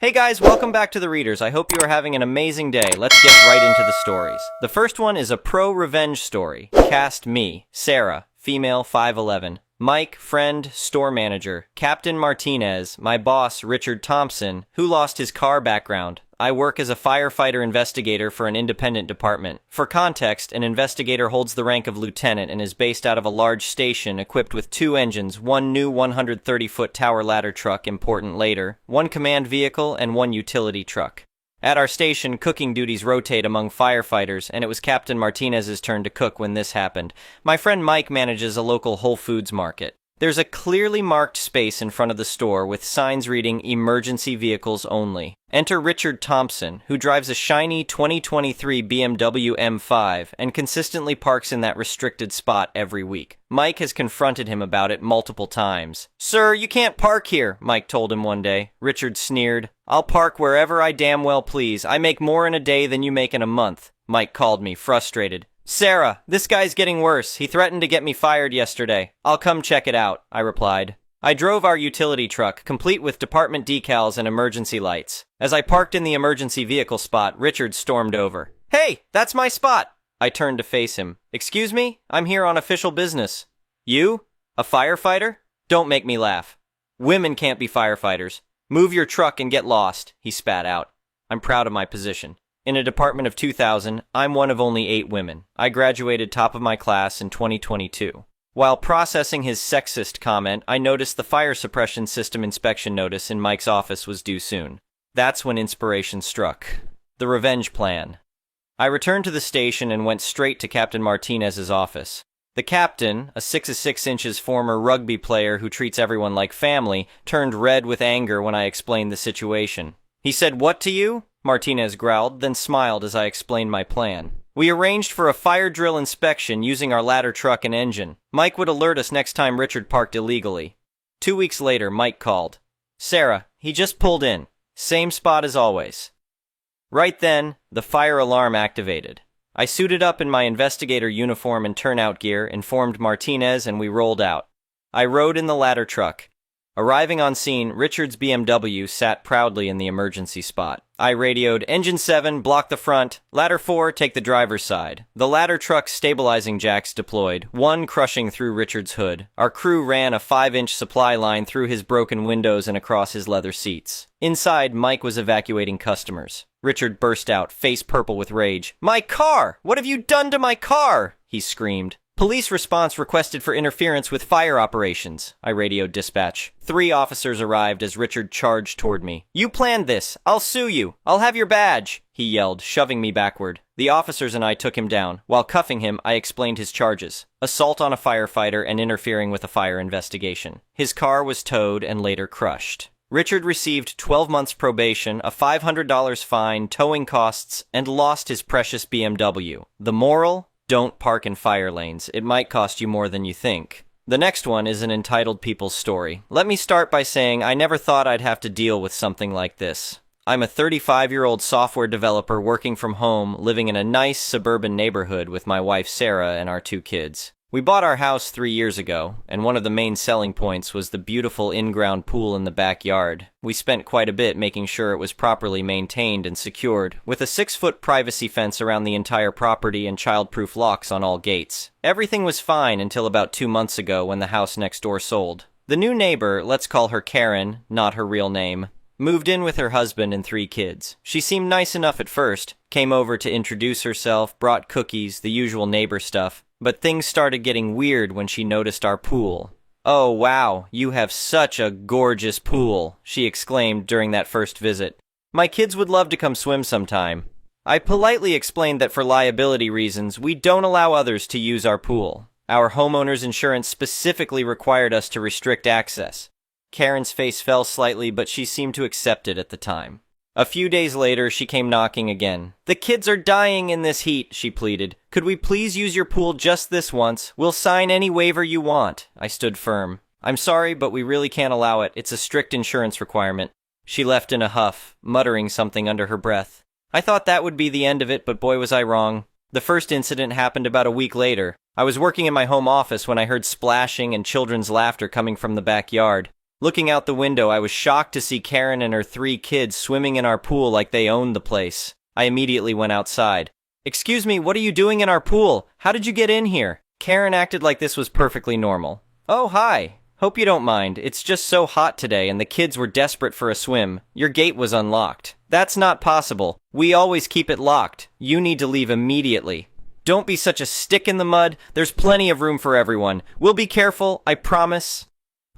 Hey guys, welcome back to The Readers. I hope you are having an amazing day. Let's get right into the stories. The first one is a pro-revenge story. Cast me, Sarah, female 5'11". Mike, friend, store manager. Captain Martinez, my boss, Richard Thompson, who lost his car background. I work as a firefighter investigator for an independent department. For context, an investigator holds the rank of lieutenant and is based out of a large station equipped with 2 engines, 1 new 130-foot tower ladder truck, important later, 1 command vehicle, and 1 utility truck. At our station, cooking duties rotate among firefighters, and it was Captain Martinez's turn to cook when this happened. My friend Mike manages a local Whole Foods market. There's a clearly marked space in front of the store with signs reading "Emergency Vehicles Only." Enter Richard Thompson, who drives a shiny 2023 BMW M5 and consistently parks in that restricted spot every week. Mike has confronted him about it multiple times. "Sir, you can't park here," Mike told him one day. Richard sneered. "I'll park wherever I damn well please. I make more in a day than you make in a month." Mike called me, frustrated. "Sarah, this guy's getting worse. He threatened to get me fired yesterday." "I'll come check it out," I replied. I drove our utility truck, complete with department decals and emergency lights. As I parked in the emergency vehicle spot, Richard stormed over. "Hey, that's my spot!" I turned to face him. "Excuse me? I'm here on official business." "You? A firefighter? Don't make me laugh. Women can't be firefighters. Move your truck and get lost," he spat out. I'm proud of my position. In a department of 2,000, I'm one of only 8 women. I graduated top of my class in 2022. While processing his sexist comment, I noticed the fire suppression system inspection notice in Mike's office was due soon. That's when inspiration struck. The revenge plan. I returned to the station and went straight to Captain Martinez's office. The captain, a 6'6" former rugby player who treats everyone like family, turned red with anger when I explained the situation. He said, "What to you?" Martinez growled, then smiled as I explained my plan. "We arranged for a fire drill inspection using our ladder truck and engine. Mike would alert us next time Richard parked illegally." 2 weeks later, Mike called. "Sarah, he just pulled in. Same spot as always." Right then, the fire alarm activated. I suited up in my investigator uniform and turnout gear, informed Martinez, and we rolled out. I rode in the ladder truck. Arriving on scene, Richard's BMW sat proudly in the emergency spot. I radioed, "Engine 7, block the front. Ladder 4, take the driver's side." The ladder truck's stabilizing jacks deployed, one crushing through Richard's hood. Our crew ran a 5-inch supply line through his broken windows and across his leather seats. Inside, Mike was evacuating customers. Richard burst out, face purple with rage. "My car! What have you done to my car?" he screamed. "Police response requested for interference with fire operations," I radioed dispatch. 3 officers arrived as Richard charged toward me. "You planned this! I'll sue you! I'll have your badge!" he yelled, shoving me backward. The officers and I took him down. While cuffing him, I explained his charges: assault on a firefighter and interfering with a fire investigation. His car was towed and later crushed. Richard received 12 months probation, a $500 fine, towing costs, and lost his precious BMW. The moral? Don't park in fire lanes. It might cost you more than you think. The next one is an entitled people's story. Let me start by saying I never thought I'd have to deal with something like this. I'm a 35-year-old software developer working from home, living in a nice suburban neighborhood with my wife Sarah and our 2 kids. We bought our house 3 years ago, and one of the main selling points was the beautiful in-ground pool in the backyard. We spent quite a bit making sure it was properly maintained and secured, with a 6-foot privacy fence around the entire property and child-proof locks on all gates. Everything was fine until about 2 months ago when the house next door sold. The new neighbor, let's call her Karen, not her real name, moved in with her husband and 3 kids. She seemed nice enough at first, came over to introduce herself, brought cookies, the usual neighbor stuff. But things started getting weird when she noticed our pool. "Oh wow, you have such a gorgeous pool," she exclaimed during that first visit. "My kids would love to come swim sometime." I politely explained that for liability reasons, we don't allow others to use our pool. Our homeowner's insurance specifically required us to restrict access. Karen's face fell slightly, but she seemed to accept it at the time. A few days later, she came knocking again. "The kids are dying in this heat," she pleaded. "Could we please use your pool just this once? We'll sign any waiver you want." I stood firm. "I'm sorry, but we really can't allow it. It's a strict insurance requirement." She left in a huff, muttering something under her breath. I thought that would be the end of it, but boy was I wrong. The first incident happened about a week later. I was working in my home office when I heard splashing and children's laughter coming from the backyard. Looking out the window, I was shocked to see Karen and her 3 kids swimming in our pool like they owned the place. I immediately went outside. "Excuse me, what are you doing in our pool? How did you get in here?" Karen acted like this was perfectly normal. "Oh, hi. Hope you don't mind. It's just so hot today and the kids were desperate for a swim. Your gate was unlocked." "That's not possible. We always keep it locked. You need to leave immediately." "Don't be such a stick in the mud. There's plenty of room for everyone. We'll be careful, I promise."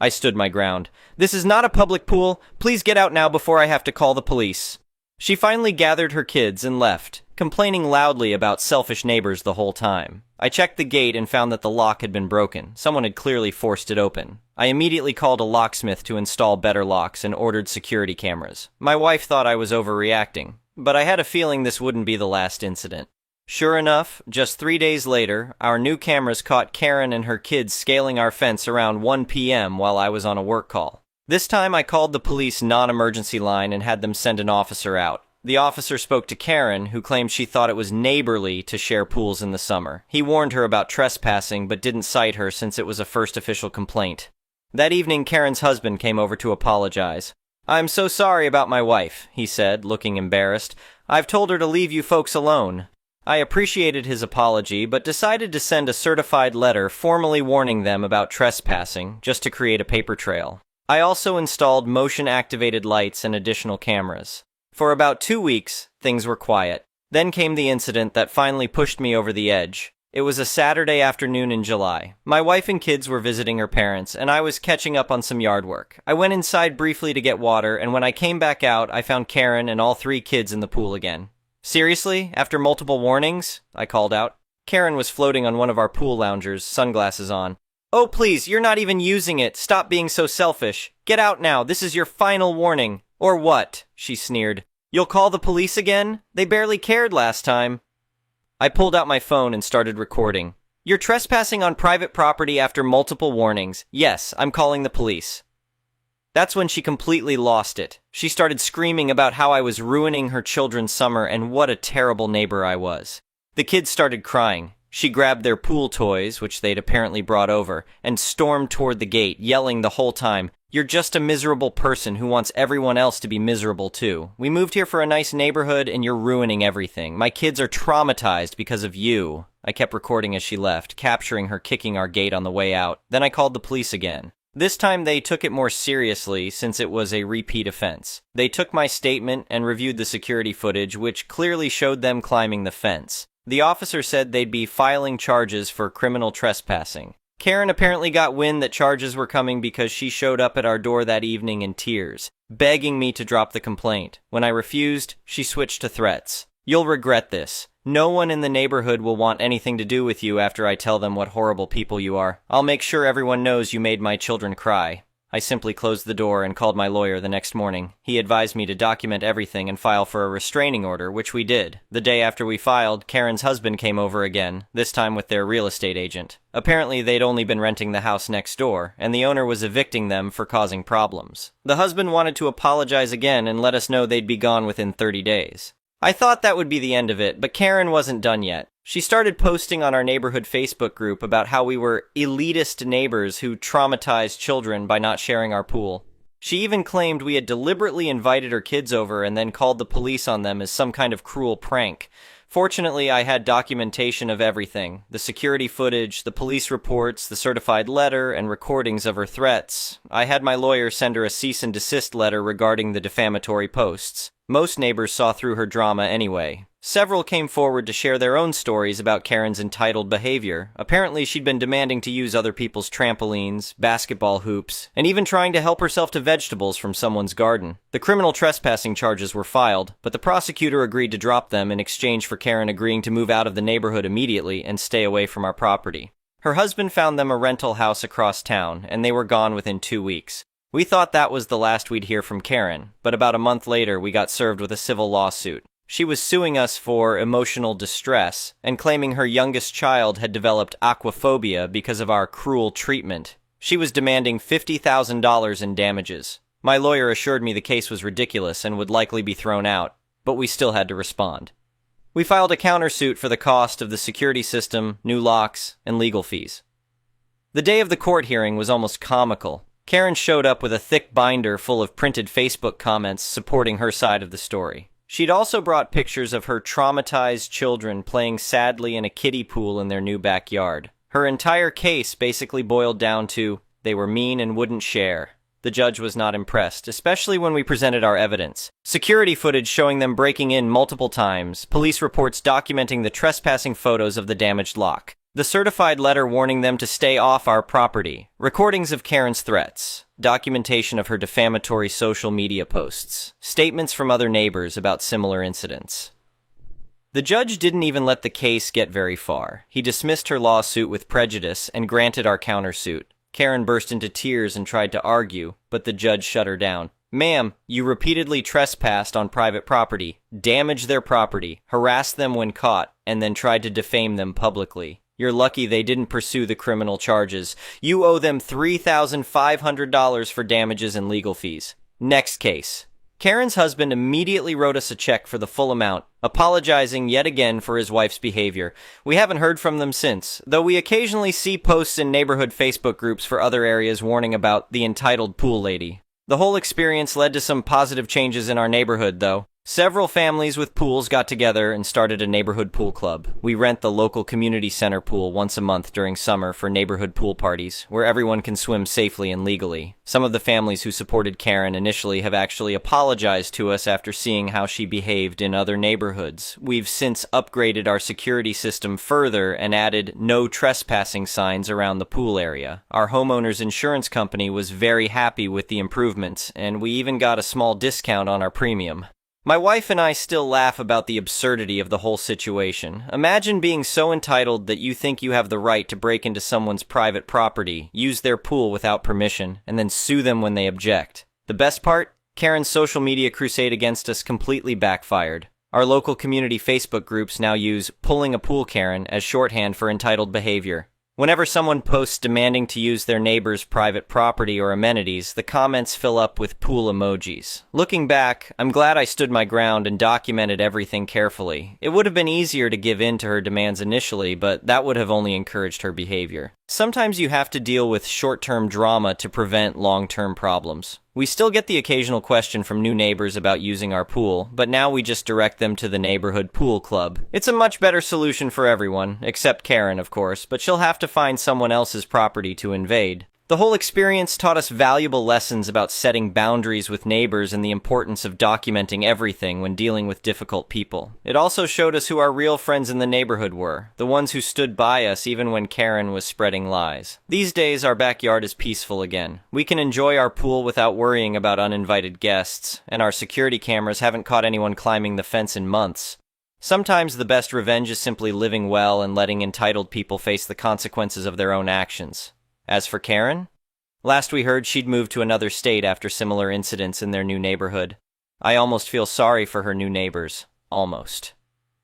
I stood my ground. "This is not a public pool. Please get out now before I have to call the police." She finally gathered her kids and left, complaining loudly about selfish neighbors the whole time. I checked the gate and found that the lock had been broken. Someone had clearly forced it open. I immediately called a locksmith to install better locks and ordered security cameras. My wife thought I was overreacting, but I had a feeling this wouldn't be the last incident. Sure enough, just 3 days later, our new cameras caught Karen and her kids scaling our fence around 1 p.m. while I was on a work call. This time I called the police non-emergency line and had them send an officer out. The officer spoke to Karen, who claimed she thought it was neighborly to share pools in the summer. He warned her about trespassing but didn't cite her since it was a first official complaint. That evening, Karen's husband came over to apologize. "I'm so sorry about my wife," he said, looking embarrassed. "I've told her to leave you folks alone." I appreciated his apology, but decided to send a certified letter formally warning them about trespassing, just to create a paper trail. I also installed motion-activated lights and additional cameras. For about 2 weeks, things were quiet. Then came the incident that finally pushed me over the edge. It was a Saturday afternoon in July. My wife and kids were visiting her parents, and I was catching up on some yard work. I went inside briefly to get water, and when I came back out, I found Karen and all 3 kids in the pool again. "Seriously? After multiple warnings?" I called out. Karen was floating on one of our pool loungers, sunglasses on. "Oh, please, you're not even using it. Stop being so selfish. Get out now. This is your final warning." "Or what?" she sneered. "You'll call the police again? They barely cared last time." I pulled out my phone and started recording. "You're trespassing on private property after multiple warnings. Yes, I'm calling the police." That's when she completely lost it. She started screaming about how I was ruining her children's summer and what a terrible neighbor I was. The kids started crying. She grabbed their pool toys, which they'd apparently brought over, and stormed toward the gate, yelling the whole time, "You're just a miserable person who wants everyone else to be miserable too. We moved here for a nice neighborhood and you're ruining everything. My kids are traumatized because of you." I kept recording as she left, capturing her kicking our gate on the way out. Then I called the police again. This time they took it more seriously since it was a repeat offense. They took my statement and reviewed the security footage, which clearly showed them climbing the fence. The officer said they'd be filing charges for criminal trespassing. Karen apparently got wind that charges were coming because she showed up at our door that evening in tears, begging me to drop the complaint. When I refused, she switched to threats. "You'll regret this. No one in the neighborhood will want anything to do with you after I tell them what horrible people you are. I'll make sure everyone knows you made my children cry." I simply closed the door and called my lawyer the next morning. He advised me to document everything and file for a restraining order, which we did. The day after we filed, Karen's husband came over again, this time with their real estate agent. Apparently, they'd only been renting the house next door, and the owner was evicting them for causing problems. The husband wanted to apologize again and let us know they'd be gone within 30 days. I thought that would be the end of it, but Karen wasn't done yet. She started posting on our neighborhood Facebook group about how we were elitist neighbors who traumatized children by not sharing our pool. She even claimed we had deliberately invited her kids over and then called the police on them as some kind of cruel prank. Fortunately, I had documentation of everything. The security footage, the police reports, the certified letter, and recordings of her threats. I had my lawyer send her a cease and desist letter regarding the defamatory posts. Most neighbors saw through her drama anyway. Several came forward to share their own stories about Karen's entitled behavior. Apparently, she'd been demanding to use other people's trampolines, basketball hoops, and even trying to help herself to vegetables from someone's garden. The criminal trespassing charges were filed, but the prosecutor agreed to drop them in exchange for Karen agreeing to move out of the neighborhood immediately and stay away from our property. Her husband found them a rental house across town, and they were gone within 2 weeks. We thought that was the last we'd hear from Karen, but about a month later we got served with a civil lawsuit. She was suing us for emotional distress and claiming her youngest child had developed aquaphobia because of our cruel treatment. She was demanding $50,000 in damages. My lawyer assured me the case was ridiculous and would likely be thrown out, but we still had to respond. We filed a countersuit for the cost of the security system, new locks, and legal fees. The day of the court hearing was almost comical. Karen showed up with a thick binder full of printed Facebook comments supporting her side of the story. She'd also brought pictures of her traumatized children playing sadly in a kiddie pool in their new backyard. Her entire case basically boiled down to, they were mean and wouldn't share. The judge was not impressed, especially when we presented our evidence. Security footage showing them breaking in multiple times, police reports documenting the trespassing photos of the damaged lock, the certified letter warning them to stay off our property, recordings of Karen's threats, documentation of her defamatory social media posts, statements from other neighbors about similar incidents. The judge didn't even let the case get very far. He dismissed her lawsuit with prejudice and granted our countersuit. Karen burst into tears and tried to argue, but the judge shut her down. Ma'am, you repeatedly trespassed on private property, damaged their property, harassed them when caught, and then tried to defame them publicly. You're lucky they didn't pursue the criminal charges. You owe them $3,500 for damages and legal fees. Next case. Karen's husband immediately wrote us a check for the full amount, apologizing yet again for his wife's behavior. We haven't heard from them since, though we occasionally see posts in neighborhood Facebook groups for other areas warning about the entitled pool lady. The whole experience led to some positive changes in our neighborhood, though. Several families with pools got together and started a neighborhood pool club. We rent the local community center pool once a month during summer for neighborhood pool parties, where everyone can swim safely and legally. Some of the families who supported Karen initially have actually apologized to us after seeing how she behaved in other neighborhoods. We've since upgraded our security system further and added no trespassing signs around the pool area. Our homeowner's insurance company was very happy with the improvements, and we even got a small discount on our premium. My wife and I still laugh about the absurdity of the whole situation. Imagine being so entitled that you think you have the right to break into someone's private property, use their pool without permission, and then sue them when they object. The best part? Karen's social media crusade against us completely backfired. Our local community Facebook groups now use "pulling a pool Karen" as shorthand for entitled behavior. Whenever someone posts demanding to use their neighbor's private property or amenities, the comments fill up with pool emojis. Looking back, I'm glad I stood my ground and documented everything carefully. It would have been easier to give in to her demands initially, but that would have only encouraged her behavior. Sometimes you have to deal with short-term drama to prevent long-term problems. We still get the occasional question from new neighbors about using our pool, but now we just direct them to the neighborhood pool club. It's a much better solution for everyone, except Karen, of course, but she'll have to find someone else's property to invade. The whole experience taught us valuable lessons about setting boundaries with neighbors and the importance of documenting everything when dealing with difficult people. It also showed us who our real friends in the neighborhood were, the ones who stood by us even when Karen was spreading lies. These days, our backyard is peaceful again. We can enjoy our pool without worrying about uninvited guests, and our security cameras haven't caught anyone climbing the fence in months. Sometimes the best revenge is simply living well and letting entitled people face the consequences of their own actions. As for Karen, last we heard she'd moved to another state after similar incidents in their new neighborhood. I almost feel sorry for her new neighbors. Almost.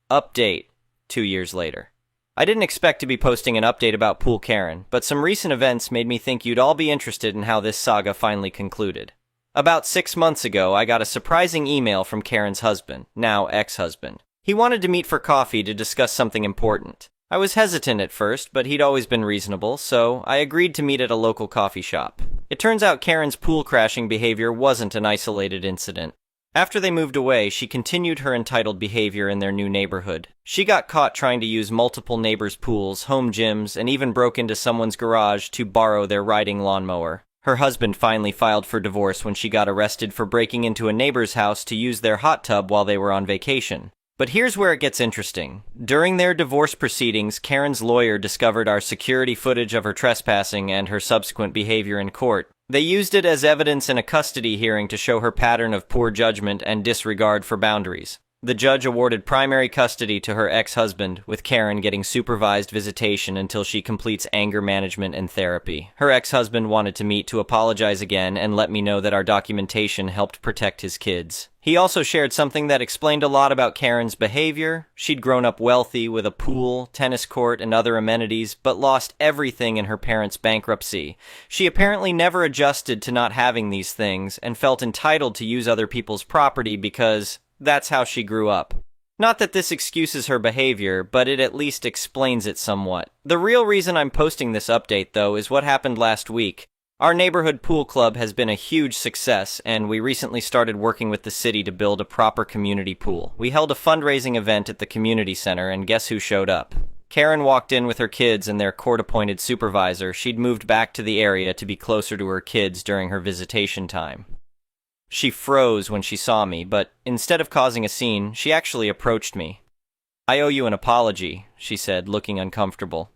Update, 2 years later. I didn't expect to be posting an update about Pool Karen, but some recent events made me think you'd all be interested in how this saga finally concluded. About 6 months ago, I got a surprising email from Karen's husband, now ex-husband. He wanted to meet for coffee to discuss something important. I was hesitant at first, but he'd always been reasonable, so I agreed to meet at a local coffee shop. It turns out Karen's pool crashing behavior wasn't an isolated incident. After they moved away, she continued her entitled behavior in their new neighborhood. She got caught trying to use multiple neighbors' pools, home gyms, and even broke into someone's garage to borrow their riding lawnmower. Her husband finally filed for divorce when she got arrested for breaking into a neighbor's house to use their hot tub while they were on vacation. But here's where it gets interesting. During their divorce proceedings, Karen's lawyer discovered our security footage of her trespassing and her subsequent behavior in court. They used it as evidence in a custody hearing to show her pattern of poor judgment and disregard for boundaries. The judge awarded primary custody to her ex-husband, with Karen getting supervised visitation until she completes anger management and therapy. Her ex-husband wanted to meet to apologize again and let me know that our documentation helped protect his kids. He also shared something that explained a lot about Karen's behavior. She'd grown up wealthy with a pool, tennis court, and other amenities, but lost everything in her parents' bankruptcy. She apparently never adjusted to not having these things and felt entitled to use other people's property because that's how she grew up. Not that this excuses her behavior, but it at least explains it somewhat. The real reason I'm posting this update, though, is what happened last week. Our neighborhood pool club has been a huge success, and we recently started working with the city to build a proper community pool. We held a fundraising event at the community center, and guess who showed up? Karen walked in with her kids and their court-appointed supervisor. She'd moved back to the area to be closer to her kids during her visitation time. She froze when she saw me, but instead of causing a scene, she actually approached me. "I owe you an apology," she said, looking uncomfortable.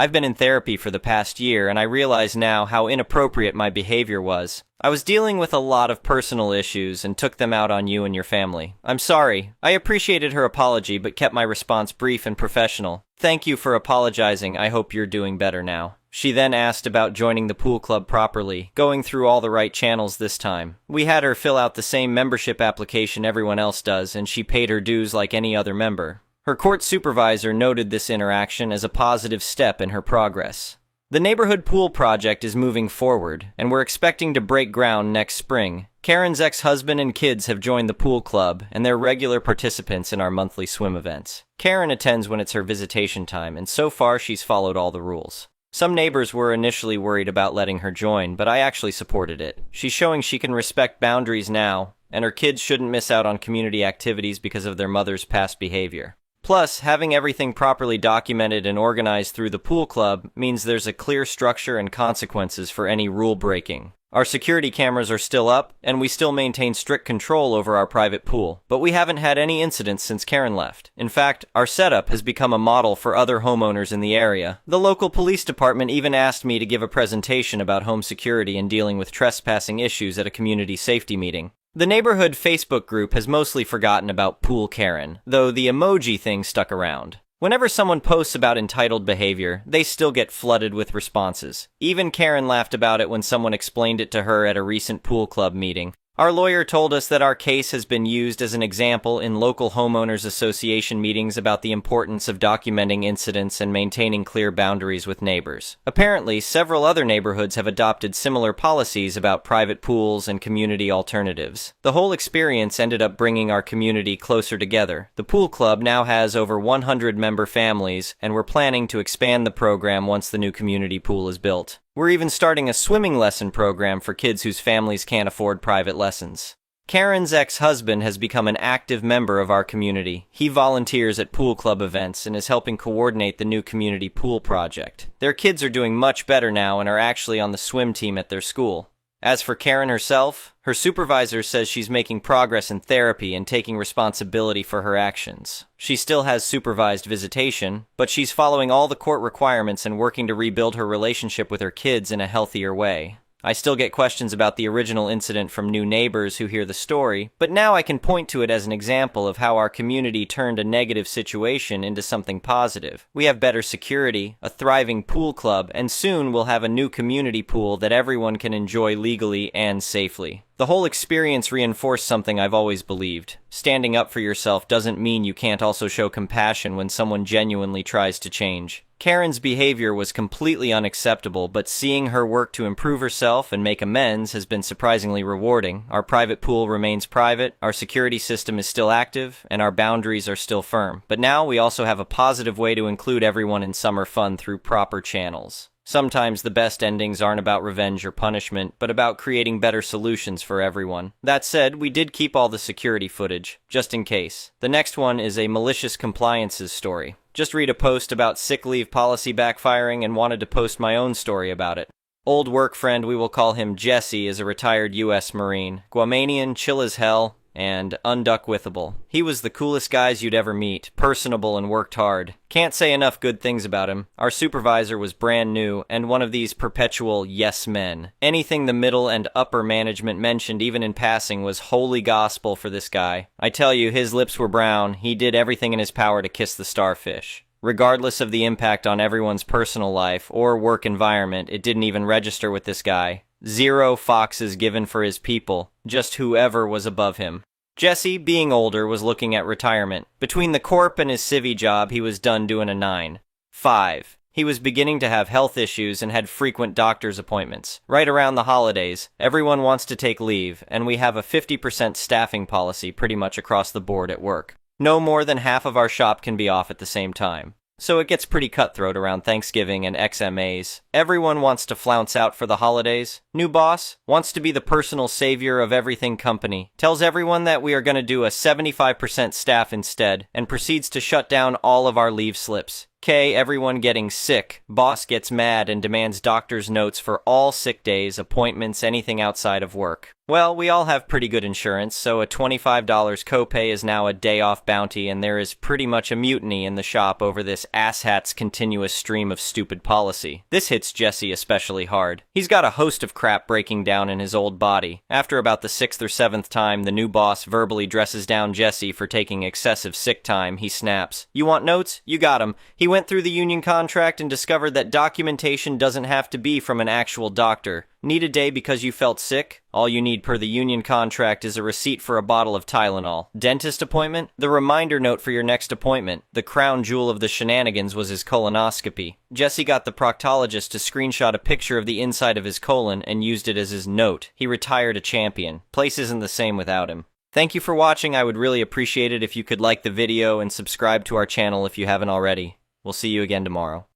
"I've been in therapy for the past year, and I realize now how inappropriate my behavior was. I was dealing with a lot of personal issues and took them out on you and your family. I'm sorry." I appreciated her apology, but kept my response brief and professional. "Thank you for apologizing. I hope you're doing better now." She then asked about joining the pool club properly, going through all the right channels this time. We had her fill out the same membership application everyone else does, and she paid her dues like any other member. Her court supervisor noted this interaction as a positive step in her progress. The neighborhood pool project is moving forward, and we're expecting to break ground next spring. Karen's ex-husband and kids have joined the pool club, and they're regular participants in our monthly swim events. Karen attends when it's her visitation time, and so far she's followed all the rules. Some neighbors were initially worried about letting her join, but I actually supported it. She's showing she can respect boundaries now, and her kids shouldn't miss out on community activities because of their mother's past behavior. Plus, having everything properly documented and organized through the pool club means there's a clear structure and consequences for any rule breaking. Our security cameras are still up, and we still maintain strict control over our private pool, but we haven't had any incidents since Karen left. In fact, our setup has become a model for other homeowners in the area. The local police department even asked me to give a presentation about home security and dealing with trespassing issues at a community safety meeting. The neighborhood Facebook group has mostly forgotten about Pool Karen, though the emoji thing stuck around. Whenever someone posts about entitled behavior, they still get flooded with responses. Even Karen laughed about it when someone explained it to her at a recent pool club meeting. Our lawyer told us that our case has been used as an example in local homeowners association meetings about the importance of documenting incidents and maintaining clear boundaries with neighbors. Apparently, several other neighborhoods have adopted similar policies about private pools and community alternatives. The whole experience ended up bringing our community closer together. The pool club now has over 100 member families, and we're planning to expand the program once the new community pool is built. We're even starting a swimming lesson program for kids whose families can't afford private lessons. Karen's ex-husband has become an active member of our community. He volunteers at pool club events and is helping coordinate the new community pool project. Their kids are doing much better now and are actually on the swim team at their school. As for Karen herself, her supervisor says she's making progress in therapy and taking responsibility for her actions. She still has supervised visitation, but she's following all the court requirements and working to rebuild her relationship with her kids in a healthier way. I still get questions about the original incident from new neighbors who hear the story, but now I can point to it as an example of how our community turned a negative situation into something positive. We have better security, a thriving pool club, and soon we'll have a new community pool that everyone can enjoy legally and safely. The whole experience reinforced something I've always believed. Standing up for yourself doesn't mean you can't also show compassion when someone genuinely tries to change. Karen's behavior was completely unacceptable, but seeing her work to improve herself and make amends has been surprisingly rewarding. Our private pool remains private, our security system is still active, and our boundaries are still firm. But now we also have a positive way to include everyone in summer fun through proper channels. Sometimes the best endings aren't about revenge or punishment, but about creating better solutions for everyone. That said, we did keep all the security footage, just in case. The next one is a malicious compliances story. Just read a post about sick leave policy backfiring and wanted to post my own story about it. Old work friend, we will call him Jesse, is a retired U.S. Marine. Guamanian, chill as hell, and unduckwithable. He was the coolest guys you'd ever meet, personable and worked hard. Can't say enough good things about him. Our supervisor was brand new, and one of these perpetual yes men. Anything the middle and upper management mentioned even in passing was holy gospel for this guy. I tell you, his lips were brown. He did everything in his power to kiss the starfish. Regardless of the impact on everyone's personal life or work environment, it didn't even register with this guy. 0 foxes given for his people, just whoever was above him. Jesse, being older, was looking at retirement. Between the corp and his civvy job, he was done doing a 9-5. He was beginning to have health issues and had frequent doctor's appointments. Right around the holidays, everyone wants to take leave, and we have a 50% staffing policy pretty much across the board at work. No more than half of our shop can be off at the same time. so it gets pretty cutthroat around Thanksgiving and XMAs. Everyone wants to flounce out for the holidays. New boss wants to be the personal savior of everything company. Tells everyone that we are going to do a 75% staff instead, and proceeds to shut down all of our leave slips. Everyone getting sick. Boss gets mad and demands doctor's notes for all sick days, appointments, anything outside of work. Well, we all have pretty good insurance, so a $25 copay is now a day-off bounty, and there is pretty much a mutiny in the shop over this asshat's continuous stream of stupid policy. This hits Jesse especially hard. He's got a host of crap breaking down in his old body. After about the 6th or 7th time the new boss verbally dresses down Jesse for taking excessive sick time, he snaps. You want notes? You got 'em. He went through the union contract and discovered that documentation doesn't have to be from an actual doctor. Need a day because you felt sick? All you need per the union contract is a receipt for a bottle of Tylenol. Dentist appointment? The reminder note for your next appointment. The crown jewel of the shenanigans was his colonoscopy. Jesse got the proctologist to screenshot a picture of the inside of his colon and used it as his note. He retired a champion. Place isn't the same without him. Thank you for watching. I would really appreciate it if you could like the video and subscribe to our channel if you haven't already. We'll see you again tomorrow.